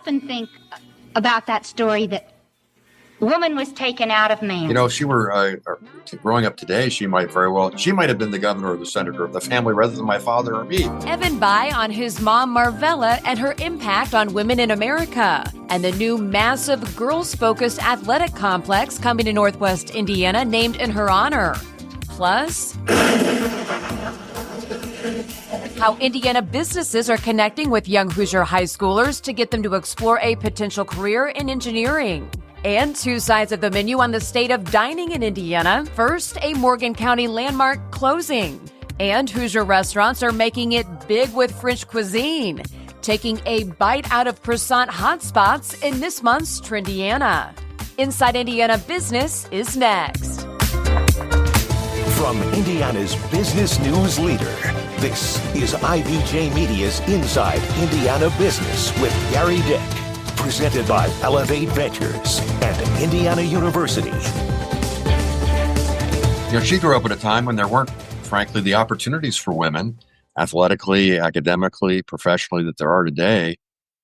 often think about that story that woman was taken out of man. You know, if she were growing up today, she might have been the governor or the senator of the family rather than my father or me. Evan Bayh on his mom Marvella and her impact on women in America. And the new massive girls-focused athletic complex coming to Northwest Indiana named in her honor. Plus, how Indiana businesses are connecting with young Hoosier high schoolers to get them to explore a potential career in engineering. And two sides of the menu on the state of dining in Indiana. First, a Morgan County landmark closing. And Hoosier restaurants are making it big with French cuisine, taking a bite out of croissant hotspots in this month's Trendiana. Inside Indiana Business is next. From Indiana's business news leader, this is IBJ Media's Inside Indiana Business with Gerry Dick. Presented by Elevate Ventures and Indiana University. You know, she grew up at a time when there weren't, frankly, the opportunities for women, athletically, academically, professionally, that there are today.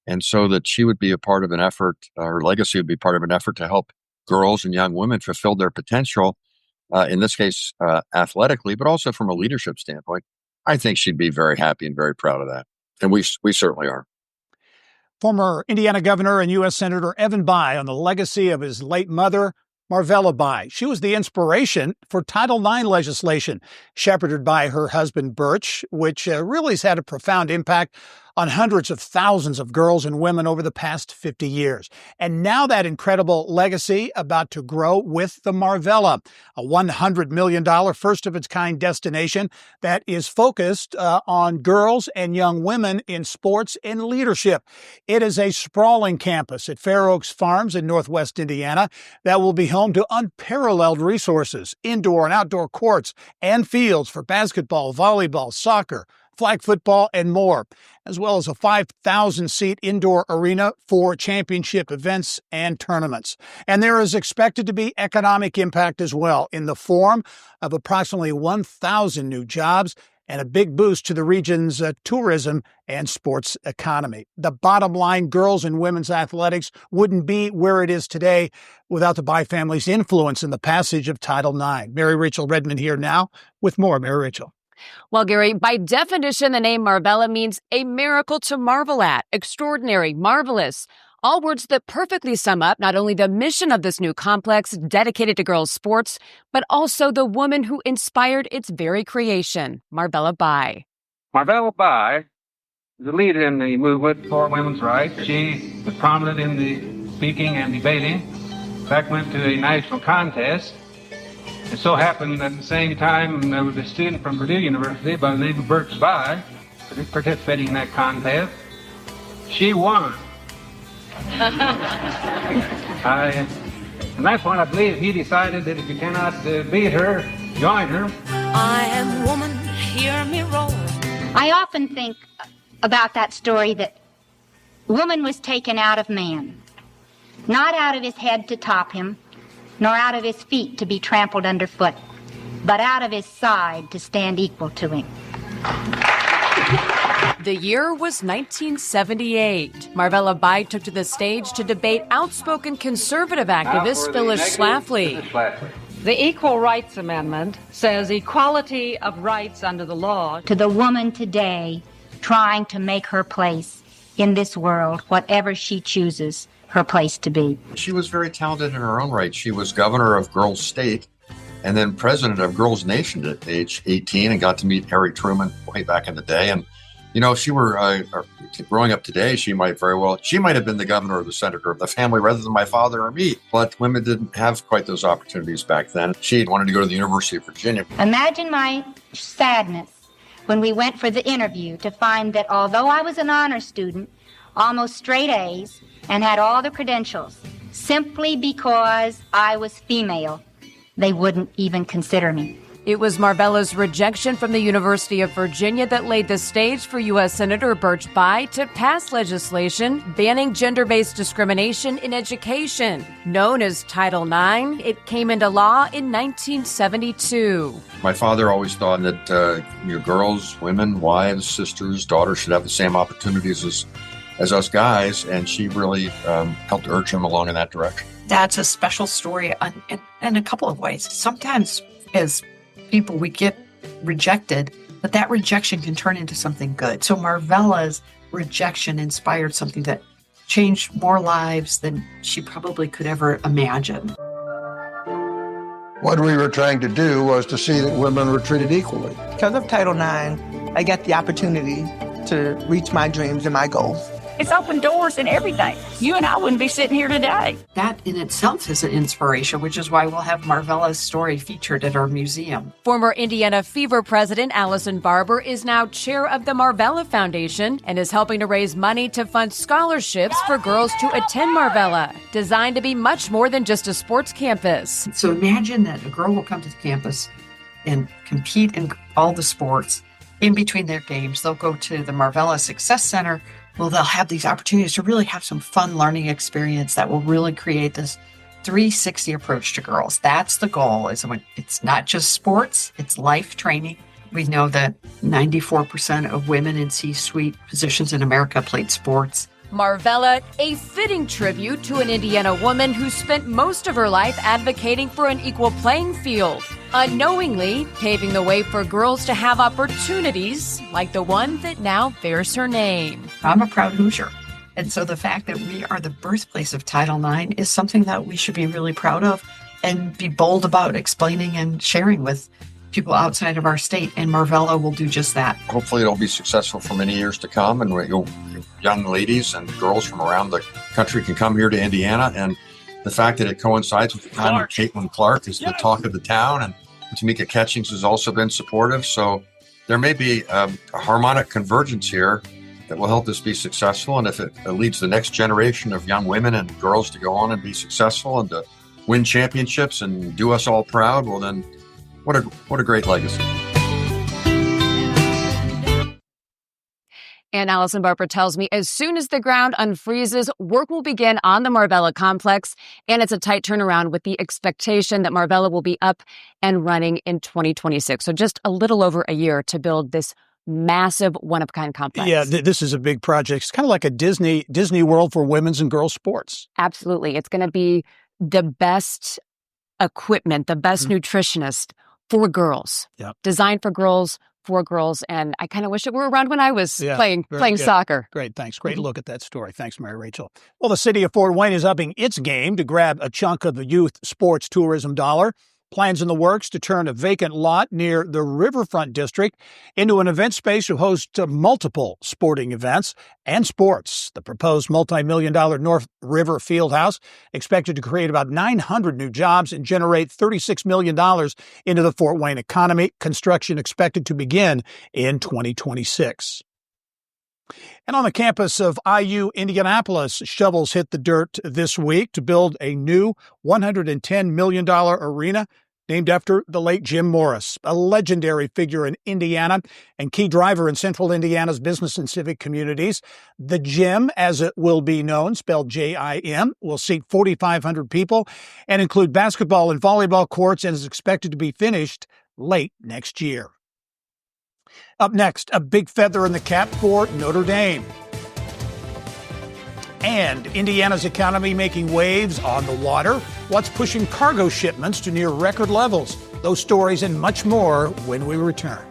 And so that she would be a part of an effort, her legacy would be part of an effort to help girls and young women fulfill their potential, in this case, athletically, but also from a leadership standpoint. I think she'd be very happy and very proud of that. And we certainly are. Former Indiana Governor and U.S. Senator Evan Bayh on the legacy of his late mother, Marvella Bayh. She was the inspiration for Title IX legislation, shepherded by her husband, Birch, which really has had a profound impact on hundreds of thousands of girls and women over the past 50 years. And now that incredible legacy about to grow with the Marvella, a $100 million first-of-its-kind destination that is focused on girls and young women in sports and leadership. It is a sprawling campus at Fair Oaks Farms in Northwest Indiana that will be home to unparalleled resources, indoor and outdoor courts and fields for basketball, volleyball, soccer, flag football, and more, as well as a 5,000-seat indoor arena for championship events and tournaments. And there is expected to be economic impact as well in the form of approximately 1,000 new jobs and a big boost to the region's tourism and sports economy. The bottom line, girls and women's athletics wouldn't be where it is today without the Bayh family's influence in the passage of Title IX. Mary Rachel Redmond here now with more. Mary Rachel. Well, Gerry, by definition, the name Marvella means a miracle to marvel at, extraordinary, marvelous. All words that perfectly sum up not only the mission of this new complex dedicated to girls' sports, but also the woman who inspired its very creation, Marvella Bayh. Marvella Bayh is a leader in the movement for women's rights. She was prominent in the speaking and debating. In fact, went to a national contest. It so happened at the same time there was a student from Purdue University by the name of Birch Bayh participating in that contest. She won. And that's when I believe he decided that if you cannot beat her, join her. I am woman, hear me roar. I often think about that story that woman was taken out of man, not out of his head to top him, nor out of his feet to be trampled underfoot, but out of his side to stand equal to him. The year was 1978. Marvella Bayh took to the stage to debate outspoken conservative activist Phyllis Schlafly. The Equal Rights Amendment says equality of rights under the law. To the woman today trying to make her place in this world, whatever she chooses her place to be. She was very talented in her own right. She was governor of Girls State and then president of Girls Nation at age 18 and got to meet Harry Truman way back in the day. And, you know, if she were growing up today, she might have been the governor or the senator of the family rather than my father or me. But women didn't have quite those opportunities back then. She wanted to go to the University of Virginia. Imagine my sadness when we went for the interview to find that although I was an honor student, almost straight A's, and had all the credentials, simply because I was female, they wouldn't even consider me. It was Marvella's rejection from the University of Virginia that laid the stage for U.S. Senator Birch Bayh to pass legislation banning gender-based discrimination in education. Known as Title IX, it came into law in 1972. My father always thought that girls, women, wives, sisters, daughters should have the same opportunities as us guys, and she really helped urge him along in that direction. That's a special story in a couple of ways. Sometimes as people, we get rejected, but that rejection can turn into something good. So Marvella's rejection inspired something that changed more lives than she probably could ever imagine. What we were trying to do was to see that women were treated equally. Because of Title IX, I got the opportunity to reach my dreams and my goals. It's opened doors and everything. You and I wouldn't be sitting here today. That in itself is an inspiration, which is why we'll have Marvella's story featured at our museum. Former Indiana Fever president Allison Barber is now chair of the Marvella Foundation and is helping to raise money to fund scholarships for girls to attend Marvella, designed to be much more than just a sports campus. So imagine that a girl will come to the campus and compete in all the sports. In between their games, they'll go to the Marvella Success Center. Well, they'll have these opportunities to really have some fun learning experience that will really create this 360 approach to girls. That's the goal. It's not just sports, it's life training. We know that 94% of women in C-suite positions in America played sports. Marvella, a fitting tribute to an Indiana woman who spent most of her life advocating for an equal playing field, unknowingly paving the way for girls to have opportunities like the one that now bears her name. I'm a proud Hoosier. And so the fact that we are the birthplace of Title IX is something that we should be really proud of and be bold about explaining and sharing with people outside of our state. And Marvella will do just that. Hopefully it'll be successful for many years to come, and young ladies and girls from around the country can come here to Indiana. And the fact that it coincides with the time when Caitlin Clark is the talk of the town, and Tamika Catchings has also been supportive. So there may be a harmonic convergence here that will help this be successful. And if it leads the next generation of young women and girls to go on and be successful and to win championships and do us all proud, well then, what a great legacy. And Allison Barber tells me as soon as the ground unfreezes, work will begin on the Marvella complex. And it's a tight turnaround with the expectation that Marvella will be up and running in 2026. So just a little over a year to build this massive one-of-a-kind complex. Yeah, this is a big project. It's kind of like a Disney World for women's and girls sports. Absolutely. It's going to be the best equipment, the best nutritionist for girls, designed for girls, and I kind of wish it were around when I was playing soccer. Great, thanks. Great look at that story. Thanks, Mary Rachel. Well, the city of Fort Wayne is upping its game to grab a chunk of the youth sports tourism dollar. Plans in the works to turn a vacant lot near the Riverfront District into an event space to host multiple sporting events and sports. The proposed multi-million-dollar North River Fieldhouse expected to create about 900 new jobs and generate $36 million into the Fort Wayne economy. Construction expected to begin in 2026. And on the campus of IU Indianapolis, shovels hit the dirt this week to build a new $110 million arena named after the late Jim Morris, a legendary figure in Indiana and key driver in central Indiana's business and civic communities. The Gym, as it will be known, spelled J-I-M, will seat 4,500 people and include basketball and volleyball courts and is expected to be finished late next year. Up next, a big feather in the cap for Notre Dame. And Indiana's economy making waves on the water. What's pushing cargo shipments to near record levels? Those stories and much more when we return.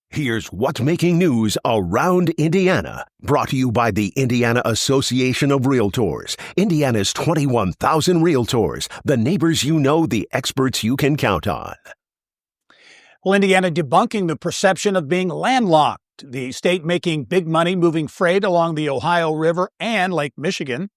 Here's what's making news around Indiana, brought to you by the Indiana Association of Realtors, Indiana's 21,000 realtors, the neighbors you know, the experts you can count on. Well, Indiana debunking the perception of being landlocked, the state making big money moving freight along the Ohio River and Lake Michigan.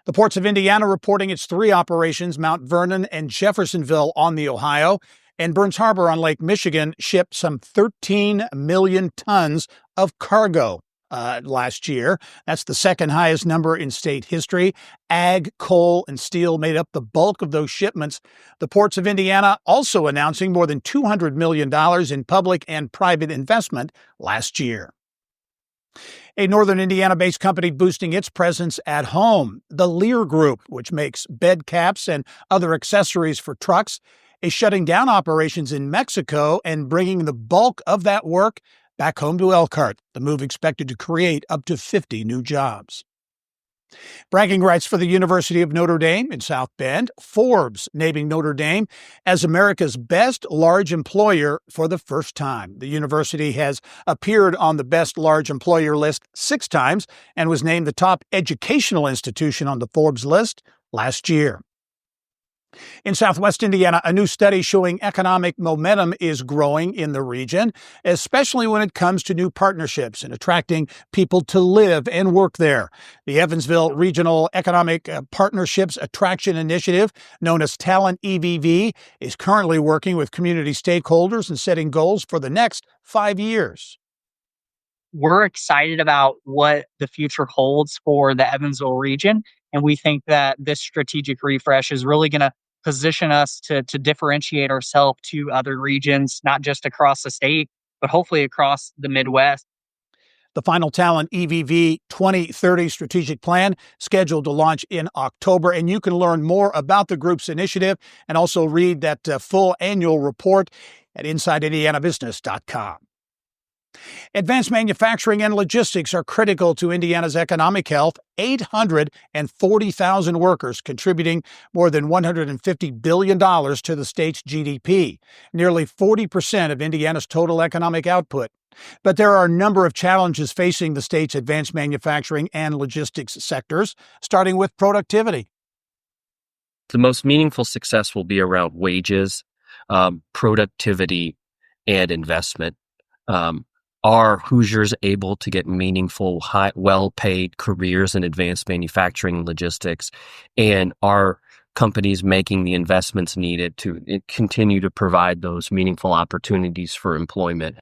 The ports of Indiana reporting its 3 operations, Mount Vernon and Jeffersonville on the Ohio, and Burns Harbor on Lake Michigan shipped some 13 million tons of cargo last year. That's the second highest number in state history. Ag, coal, and steel made up the bulk of those shipments. The ports of Indiana also announcing more than $200 million in public and private investment last year. A northern Indiana-based company boosting its presence at home. The Lear Group, which makes bed caps and other accessories for trucks, is shutting down operations in Mexico and bringing the bulk of that work back home to Elkhart. The move expected to create up to 50 new jobs. Bragging rights for the University of Notre Dame in South Bend. Forbes naming Notre Dame as America's best large employer for the first time. The university has appeared on the best large employer list 6 times and was named the top educational institution on the Forbes list last year. In Southwest Indiana, a new study showing economic momentum is growing in the region, especially when it comes to new partnerships and attracting people to live and work there. The Evansville Regional Economic Partnerships Attraction Initiative, known as Talent EVV, is currently working with community stakeholders and setting goals for the next 5 years. We're excited about what the future holds for the Evansville region, and we think that this strategic refresh is really going to position us to differentiate ourselves to other regions, not just across the state, but hopefully across the Midwest. The final Talent EVV 2030 strategic plan scheduled to launch in October, and you can learn more about the group's initiative and also read that full annual report at InsideIndianaBusiness.com. Advanced manufacturing and logistics are critical to Indiana's economic health. 840,000 workers contributing more than $150 billion to the state's GDP, nearly 40% of Indiana's total economic output. But there are a number of challenges facing the state's advanced manufacturing and logistics sectors, starting with productivity. The most meaningful success will be around wages, productivity, and investment. Are Hoosiers able to get meaningful, well-paid careers in advanced manufacturing and logistics? And are companies making the investments needed to continue to provide those meaningful opportunities for employment?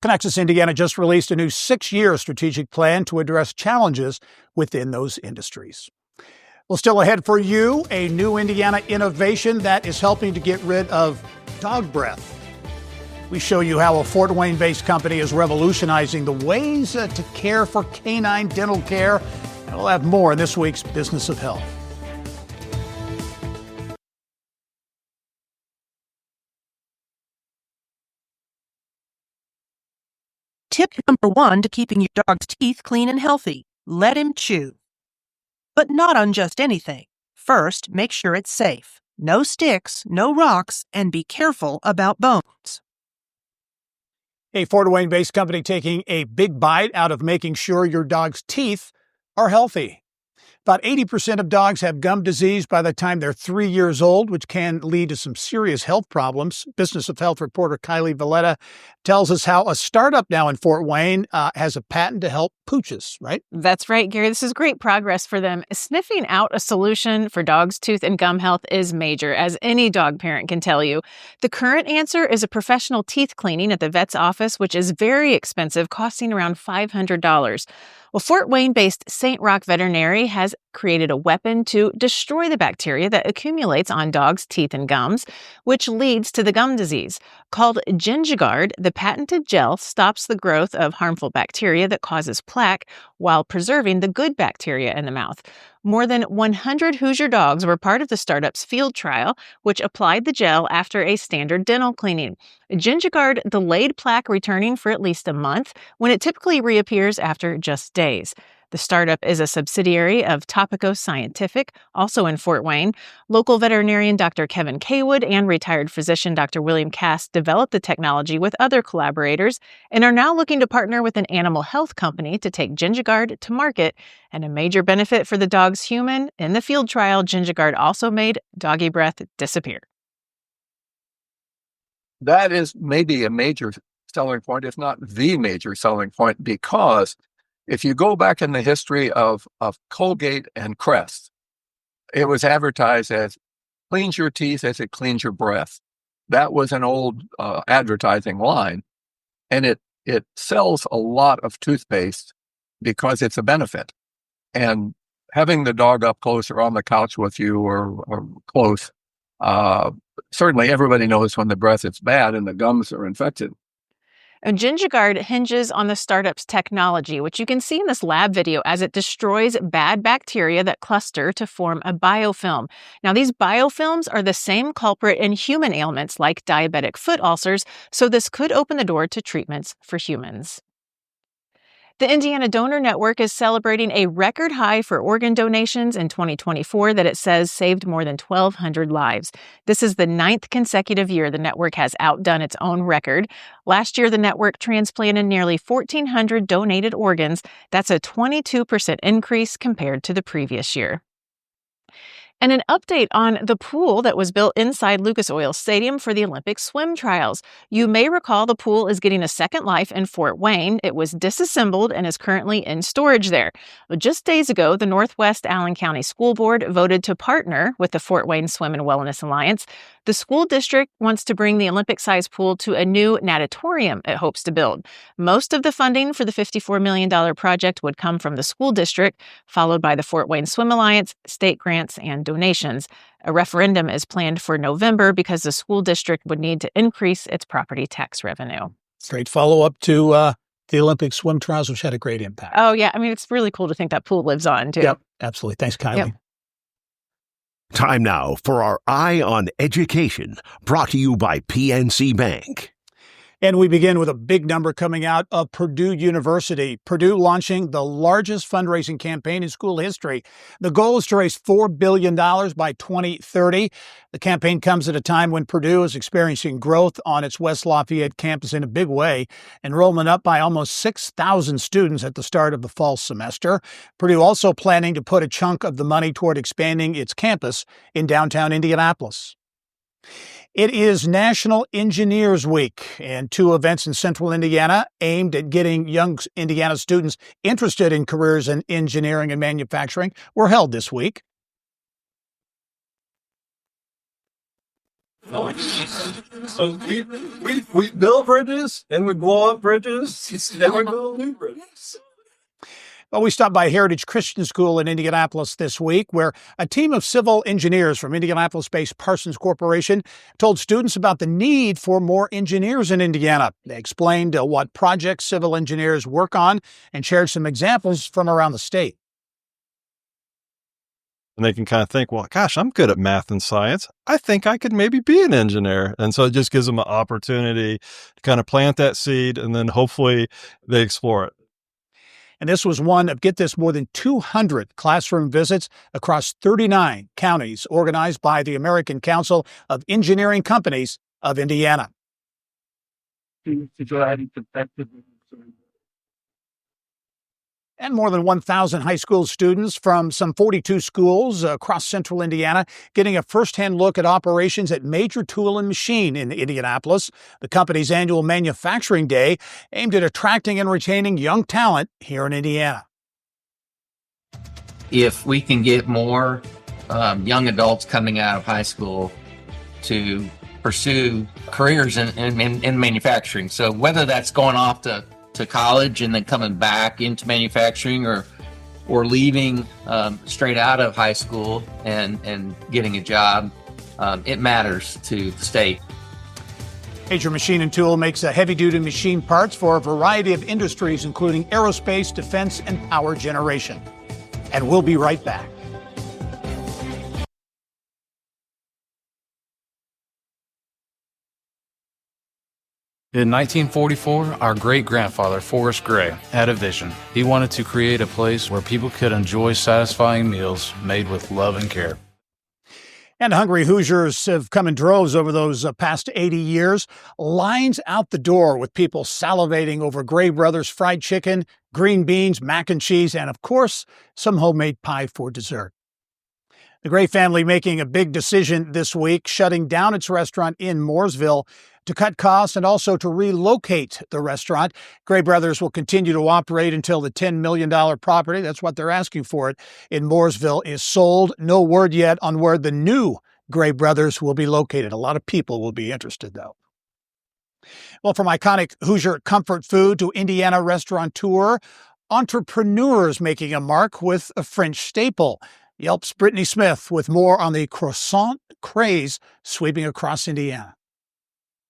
Connexus Indiana just released a new 6-year strategic plan to address challenges within those industries. Well, still ahead for you, a new Indiana innovation that is helping to get rid of dog breath. We show you how a Fort Wayne-based company is revolutionizing the ways to care for canine dental care. And we'll have more in this week's Business of Health. Tip number 1 to keeping your dog's teeth clean and healthy: let him chew. But not on just anything. First, make sure it's safe. No sticks, no rocks, and be careful about bones. A Fort Wayne-based company taking a big bite out of making sure your dog's teeth are healthy. About 80% of dogs have gum disease by the time they're 3 years old, which can lead to some serious health problems. Business of Health reporter Kylie Valletta tells us how a startup now in Fort Wayne has a patent to help pooches, right? That's right, Gary. This is great progress for them. Sniffing out a solution for dogs' tooth and gum health is major, as any dog parent can tell you. The current answer is a professional teeth cleaning at the vet's office, which is very expensive, costing around $500. Well, Fort Wayne-based St. Roch Veterinary has created a weapon to destroy the bacteria that accumulates on dogs' teeth and gums, which leads to the gum disease. Called GingiGuard, the patented gel stops the growth of harmful bacteria that causes plaque while preserving the good bacteria in the mouth. More than 100 Hoosier dogs were part of the startup's field trial, which applied the gel after a standard dental cleaning. GingiGuard delayed plaque returning for at least a month, when it typically reappears after just days. The startup is a subsidiary of Topico Scientific, also in Fort Wayne. Local veterinarian Dr. Kevin Kaywood and retired physician Dr. William Cass developed the technology with other collaborators and are now looking to partner with an animal health company to take GingiGuard to market. And a major benefit for the dog's human, in the field trial, GingiGuard also made doggy breath disappear. That is maybe a major selling point, if not the major selling point, because if you go back in the history of Colgate and Crest, it was advertised as cleans your teeth as it cleans your breath. That was an old advertising line, and it sells a lot of toothpaste because it's a benefit. And having the dog up close or on the couch with you or close, certainly everybody knows when the breath is bad and the gums are infected. And GingerGuard hinges on the startup's technology, which you can see in this lab video as it destroys bad bacteria that cluster to form a biofilm. Now, these biofilms are the same culprit in human ailments like diabetic foot ulcers, so this could open the door to treatments for humans. The Indiana Donor Network is celebrating a record high for organ donations in 2024 that it says saved more than 1,200 lives. This is the 9th consecutive year the network has outdone its own record. Last year, the network transplanted nearly 1,400 donated organs. That's a 22% increase compared to the previous year. And an update on the pool that was built inside Lucas Oil Stadium for the Olympic swim trials. You may recall the pool is getting a second life in Fort Wayne. It was disassembled and is currently in storage there. Just days ago, the Northwest Allen County School Board voted to partner with the Fort Wayne Swim and Wellness Alliance. The school district wants to bring the Olympic-sized pool to a new natatorium it hopes to build. Most of the funding for the $54 million project would come from the school district, followed by the Fort Wayne Swim Alliance, state grants, and donations. A referendum is planned for November because the school district would need to increase its property tax revenue. Great follow-up to the Olympic swim trials, which had a great impact. Oh, yeah. I mean, it's really cool to think that pool lives on, too. Yep, absolutely. Thanks, Kylie. Yep. Time now for our Eye on Education, brought to you by PNC Bank. And we begin with a big number coming out of Purdue University. Purdue launching the largest fundraising campaign in school history. The goal is to raise $4 billion by 2030. The campaign comes at a time when Purdue is experiencing growth on its West Lafayette campus in a big way. Enrollment up by almost 6,000 students at the start of the fall semester. Purdue also planning to put a chunk of the money toward expanding its campus in downtown Indianapolis. It is National Engineers Week, and 2 events in central Indiana aimed at getting young Indiana students interested in careers in engineering and manufacturing were held this week. So we build bridges and we blow up bridges and we build new bridges. Well, we stopped by Heritage Christian School in Indianapolis this week, where a team of civil engineers from Indianapolis-based Parsons Corporation told students about the need for more engineers in Indiana. They explained what projects civil engineers work on and shared some examples from around the state. And they can kind of think, well, gosh, I'm good at math and science. I think I could maybe be an engineer. And so it just gives them an opportunity to kind of plant that seed, and then hopefully they explore it. And this was one of, get this, more than 200 classroom visits across 39 counties organized by the American Council of Engineering Companies of Indiana. And more than 1,000 high school students from some 42 schools across central Indiana getting a firsthand look at operations at Major Tool and Machine in Indianapolis, the company's annual manufacturing day aimed at attracting and retaining young talent here in Indiana. If we can get more young adults coming out of high school to pursue careers in manufacturing, so whether that's going off to college and then coming back into manufacturing, or leaving straight out of high school and getting a job, it matters to the state. Major Machine and Tool makes heavy-duty machine parts for a variety of industries, including aerospace, defense, and power generation. And we'll be right back. In 1944, our great-grandfather, Forrest Gray, had a vision. He wanted to create a place where people could enjoy satisfying meals made with love and care. And hungry Hoosiers have come in droves over those past 80 years. Lines out the door with people salivating over Gray Brothers fried chicken, green beans, mac and cheese, and of course, some homemade pie for dessert. The Gray family making a big decision this week, shutting down its restaurant in Mooresville to cut costs and also to relocate the restaurant. Gray Brothers will continue to operate until the $10 million property, that's what they're asking for it, in Mooresville is sold. No word yet on where the new Gray Brothers will be located. A lot of people will be interested, though. Well, from iconic Hoosier comfort food to Indiana restaurateur, entrepreneurs making a mark with a French staple. Yelp's Brittany Smith with more on the croissant craze sweeping across Indiana.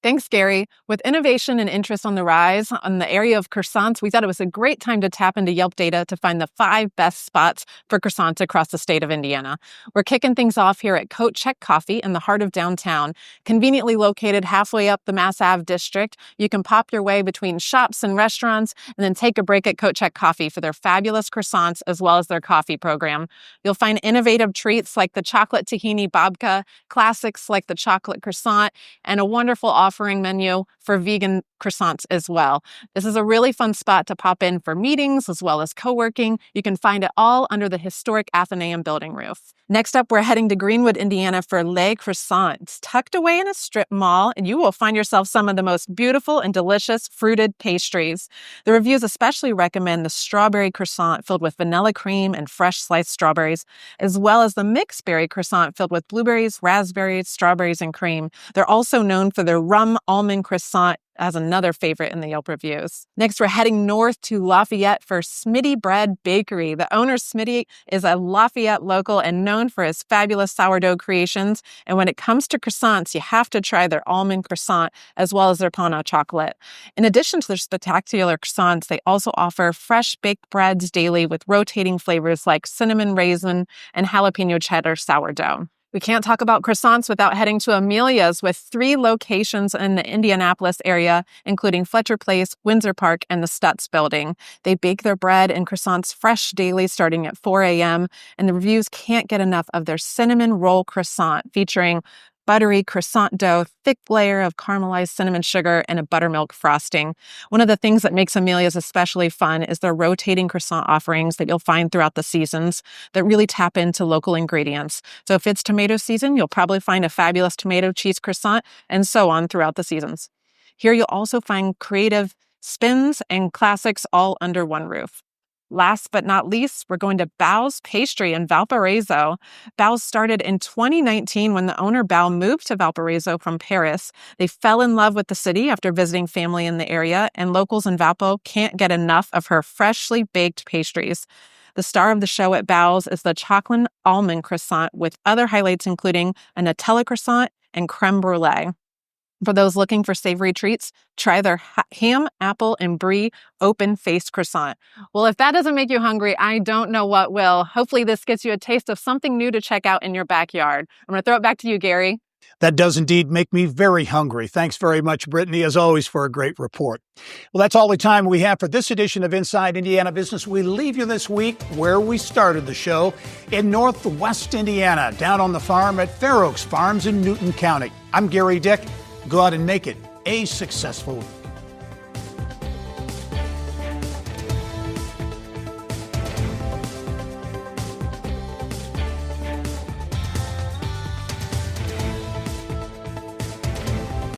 Thanks, Gary. With innovation and interest on the rise on the area of croissants, we thought it was a great time to tap into Yelp data to find the 5 best spots for croissants across the state of Indiana. We're kicking things off here at Coat Check Coffee in the heart of downtown. Conveniently located halfway up the Mass Ave district, you can pop your way between shops and restaurants and then take a break at Coat Check Coffee for their fabulous croissants as well as their coffee program. You'll find innovative treats like the chocolate tahini babka, classics like the chocolate croissant, and a wonderful offering menu for vegan croissants as well. This is a really fun spot to pop in for meetings as well as co-working. You can find it all under the historic Athenaeum building roof. Next up, we're heading to Greenwood, Indiana for Les Croissants. Tucked away in a strip mall, and you will find yourself some of the most beautiful and delicious fruited pastries. The reviews especially recommend the strawberry croissant filled with vanilla cream and fresh sliced strawberries, as well as the mixed berry croissant filled with blueberries, raspberries, strawberries, and cream. They're also known for their rum almond croissant as another favorite in the Yelp reviews. Next, we're heading north to Lafayette for Smitty Bread Bakery. The owner, Smitty, is a Lafayette local and known for his fabulous sourdough creations. And when it comes to croissants, you have to try their almond croissant as well as their pain au chocolate. In addition to their spectacular croissants, they also offer fresh baked breads daily with rotating flavors like cinnamon raisin and jalapeno cheddar sourdough. We can't talk about croissants without heading to Amelia's with 3 locations in the Indianapolis area, including Fletcher Place, Windsor Park, and the Stutz Building. They bake their bread and croissants fresh daily starting at 4 a.m., and the reviews can't get enough of their cinnamon roll croissant featuring buttery croissant dough, thick layer of caramelized cinnamon sugar, and a buttermilk frosting. One of the things that makes Amelia's especially fun is their rotating croissant offerings that you'll find throughout the seasons that really tap into local ingredients. So if it's tomato season, you'll probably find a fabulous tomato cheese croissant, and so on throughout the seasons. Here you'll also find creative spins and classics all under one roof. Last but not least, we're going to Bau's Pastry in Valparaiso. Bau's started in 2019 when the owner Bao moved to Valparaiso from Paris. They fell in love with the city after visiting family in the area, and locals in Valpo can't get enough of her freshly baked pastries. The star of the show at Bau's is the chocolate almond croissant, with other highlights including a Nutella croissant and creme brulee. For those looking for savory treats, try their ham, apple, and brie open-faced croissant. Well, if that doesn't make you hungry, I don't know what will. Hopefully this gets you a taste of something new to check out in your backyard. I'm going to throw it back to you, Gary. That does indeed make me very hungry. Thanks very much, Brittany, as always, for a great report. Well, that's all the time we have for this edition of Inside Indiana Business. We leave you this week where we started the show, in Northwest Indiana, down on the farm at Fair Oaks Farms in Newton County. I'm Gerry Dick. Go out and make it a successful